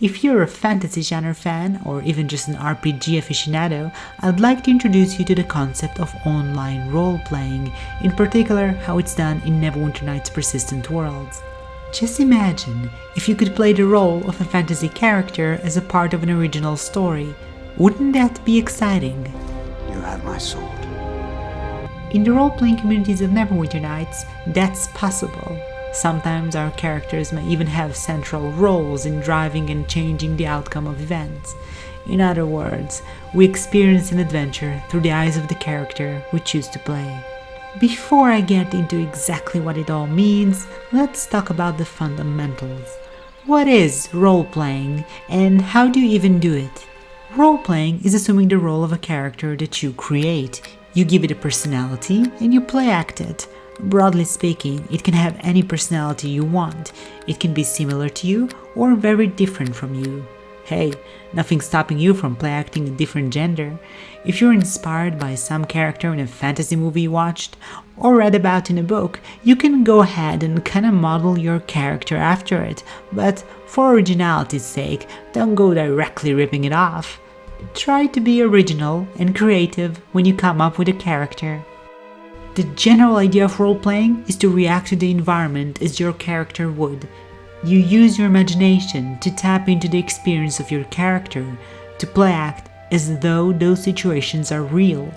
If you're a fantasy genre fan or even just an RPG aficionado, I'd like to introduce you to the concept of online role-playing, in particular how it's done in Neverwinter Nights' Persistent Worlds. Just imagine if you could play the role of a fantasy character as a part of an original story. Wouldn't that be exciting? You have my sword. In the role-playing communities of Neverwinter Nights, that's possible. Sometimes our characters may even have central roles in driving and changing the outcome of events. In other words, we experience an adventure through the eyes of the character we choose to play. Before I get into exactly what it all means, let's talk about the fundamentals. What is role-playing, and how do you even do it? Role-playing is assuming the role of a character that you create. You give it a personality and you play act it. Broadly speaking, it can have any personality you want. It can be similar to you or very different from you. Hey, nothing's stopping you from play acting a different gender. If you're inspired by some character in a fantasy movie you watched or read about in a book, you can go ahead and kinda model your character after it, but for originality's sake, don't go directly ripping it off. Try to be original and creative when you come up with a character. The general idea of role-playing is to react to the environment as your character would. You use your imagination to tap into the experience of your character, to play act as though those situations are real.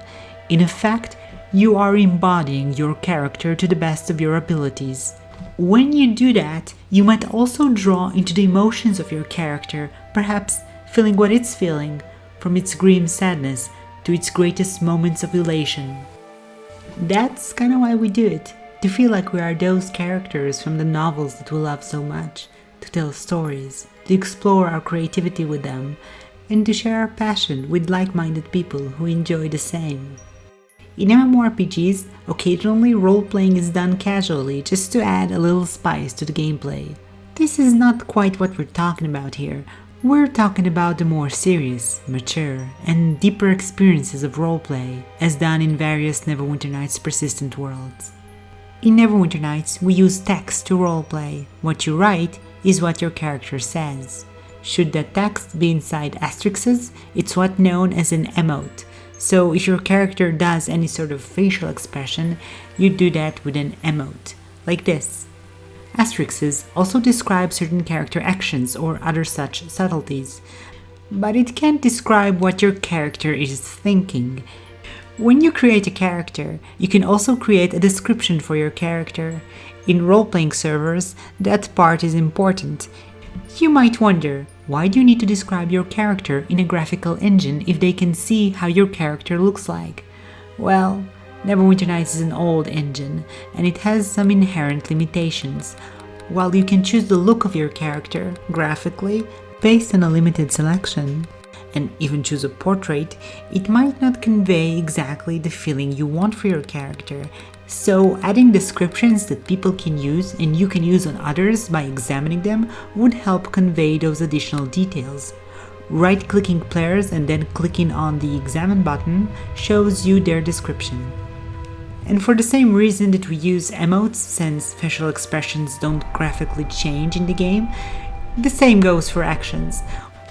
In effect, you are embodying your character to the best of your abilities. When you do that, you might also draw into the emotions of your character, perhaps feeling what it's feeling, from its grim sadness to its greatest moments of elation. That's kinda why we do it, to feel like we are those characters from the novels that we love so much, to tell stories, to explore our creativity with them, and to share our passion with like-minded people who enjoy the same. In MMORPGs, occasionally role-playing is done casually just to add a little spice to the gameplay. This is not quite what we're talking about here. We're talking about the more serious, mature, and deeper experiences of roleplay, as done in various Neverwinter Nights Persistent Worlds. In Neverwinter Nights, we use text to roleplay. What you write is what your character says. Should that text be inside asterisks, it's what's known as an emote. So if your character does any sort of facial expression, you do that with an emote, like this. Asterisks also describe certain character actions or other such subtleties, but it can't describe what your character is thinking. When you create a character, you can also create a description for your character. In role-playing servers, that part is important. You might wonder, why do you need to describe your character in a graphical engine if they can see how your character looks like? Well, Neverwinter Nights is an old engine, and it has some inherent limitations. While you can choose the look of your character, graphically, based on a limited selection, and even choose a portrait, it might not convey exactly the feeling you want for your character. So adding descriptions that people can use and you can use on others by examining them would help convey those additional details. Right-clicking players and then clicking on the Examine button shows you their description. And for the same reason that we use emotes, since facial expressions don't graphically change in the game, the same goes for actions.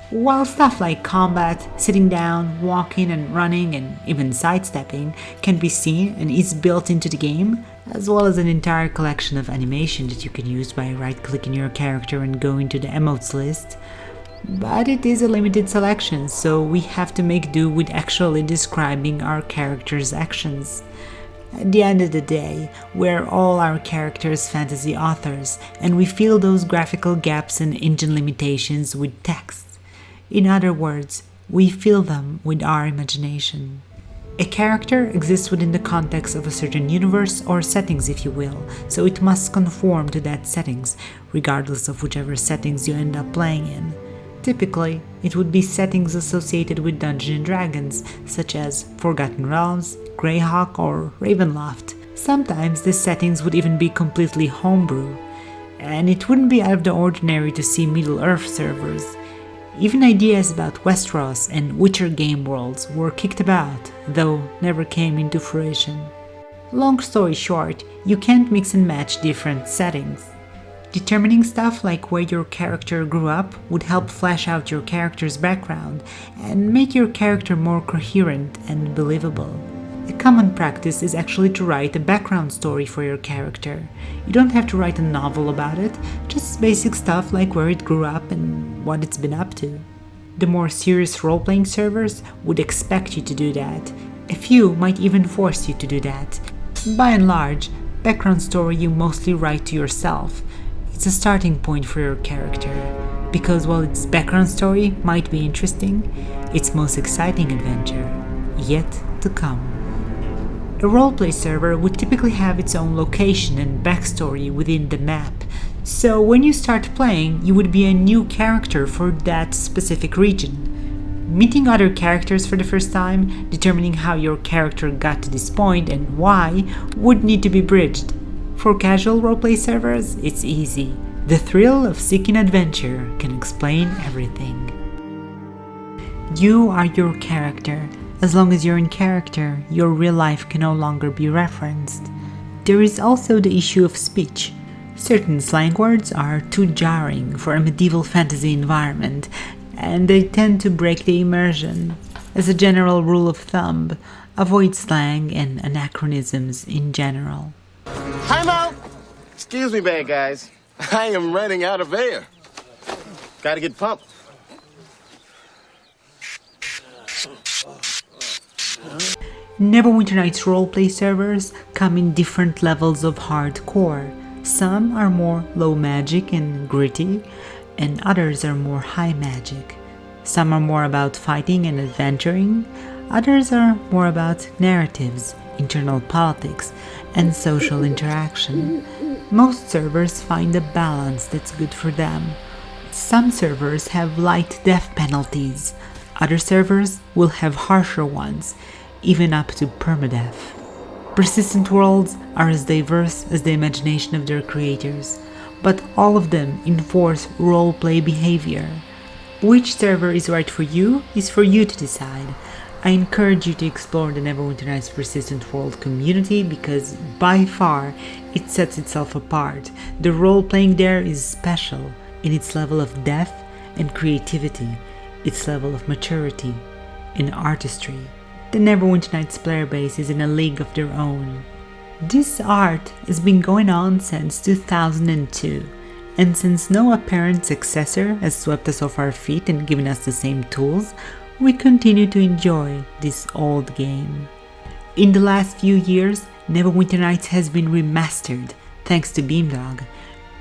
While stuff like combat, sitting down, walking and running, and even sidestepping can be seen and is built into the game, as well as an entire collection of animation that you can use by right-clicking your character and going to the emotes list. But it is a limited selection, so we have to make do with actually describing our character's actions. At the end of the day, we're all our characters' fantasy authors, and we fill those graphical gaps and engine limitations with text. In other words, we fill them with our imagination. A character exists within the context of a certain universe or settings, if you will, so it must conform to that settings, regardless of whichever settings you end up playing in. Typically, it would be settings associated with Dungeons & Dragons, such as Forgotten Realms, Greyhawk, or Ravenloft. Sometimes these settings would even be completely homebrew, and it wouldn't be out of the ordinary to see Middle-earth servers. Even ideas about Westeros and Witcher game worlds were kicked about, though never came into fruition. Long story short, you can't mix and match different settings. Determining stuff like where your character grew up would help flesh out your character's background and make your character more coherent and believable. A common practice is actually to write a background story for your character. You don't have to write a novel about it, just basic stuff like where it grew up and what it's been up to. The more serious role-playing servers would expect you to do that. A few might even force you to do that. By and large, background story you mostly write to yourself. It's a starting point for your character, because while its background story might be interesting, its most exciting adventure yet to come. A roleplay server would typically have its own location and backstory within the map, so when you start playing, you would be a new character for that specific region. Meeting other characters for the first time, determining how your character got to this point and why, would need to be bridged. For casual roleplay servers, it's easy. The thrill of seeking adventure can explain everything. You are your character. As long as you're in character, your real life can no longer be referenced. There is also the issue of speech. Certain slang words are too jarring for a medieval fantasy environment, and they tend to break the immersion. As a general rule of thumb, avoid slang and anachronisms in general. Time out! Excuse me, bad guys. I am running out of air. Gotta get pumped. Neverwinter Nights roleplay servers come in different levels of hardcore. Some are more low magic and gritty, and others are more high magic. Some are more about fighting and adventuring, others are more about narratives, internal politics, and social interaction. Most servers find a balance that's good for them. Some servers have light death penalties, other servers will have harsher ones, even up to permadeath. Persistent worlds are as diverse as the imagination of their creators, but all of them enforce roleplay behavior. Which server is right for you is for you to decide. I encourage you to explore the Neverwinter Nights Persistent World community because by far it sets itself apart. The role-playing there is special in its level of depth and creativity, its level of maturity and artistry. The Neverwinter Nights player base is in a league of their own. This art has been going on since 2002, and since no apparent successor has swept us off our feet and given us the same tools, we continue to enjoy this old game. In the last few years, Neverwinter Nights has been remastered, thanks to Beamdog.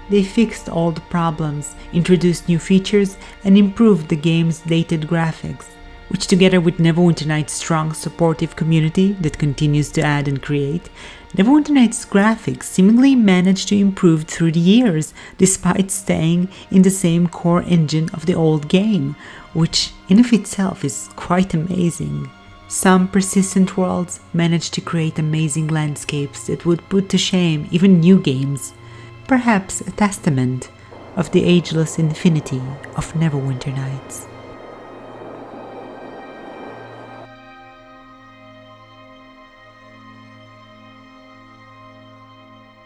They fixed all the problems, introduced new features, and improved the game's dated graphics, which together with Neverwinter Nights' strong, supportive community that continues to add and create, Neverwinter Nights' graphics seemingly managed to improve through the years, despite staying in the same core engine of the old game, which in of itself is quite amazing. Some persistent worlds managed to create amazing landscapes that would put to shame even new games, perhaps a testament of the ageless infinity of Neverwinter Nights.